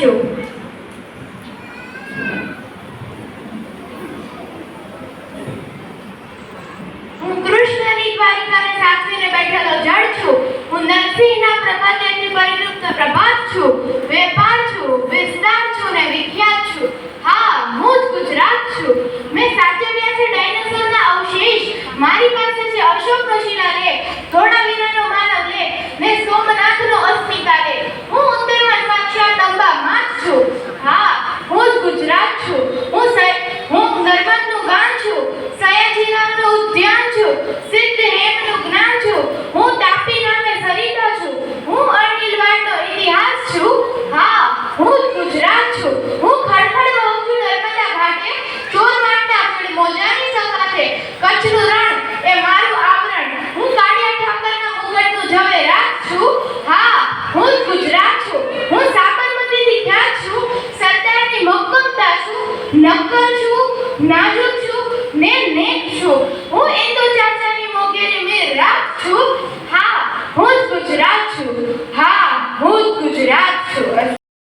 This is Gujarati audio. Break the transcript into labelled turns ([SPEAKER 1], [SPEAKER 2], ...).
[SPEAKER 1] છું. હું કૃષ્ણની દ્વારિકાને સાચવીને બેઠેલો જળ છું. હું નરસિંહના પ્રભાતથી પરિવૃત્ત પ્રભાત છું. વેપાર છું, વિસ્તાર છું ને વિખ્યાત છું. હા, હું જ ગુજરાત છું. મેં સાચવ્યા છે ડાયનોસોરના અવશેષ. મારી પાસે છે અશોકનો શિલાલેખ, ધોળાવીરાનો માનવ લેખ ને સોમનાથનો અસ્મિતા લેખ. હું ઉત્તરમાં સાક્ષાત અંબામાં જ છું. હા, હું જ ગુજરાત છું. હું નર્મદનું ગાન છું, સયાજીરાવનું ઉદ્યાન છું, સિદ્ધ હેમનું જ્ઞાન છું. હું તાપી નામે સરિતા છું. હું અણહિલવાડનો ઇતિહાસ છું. હા, હું જ ગુજરાત છું. હું ખડખડ વહું છું નર્મદા ઘાટે, ચોરવાડના મોજાની સખાતે. કચ્છનું રણ એ મારું આવરણ. હું કાળિયા ઠાકરના મુગટનું ઝવેરાત છું. હા, હું જ ગુજરાત છું. હું સાબરમતીથી ખ્યાત છું, સરદારની મક્કમતા છું. નક્કર છું, ના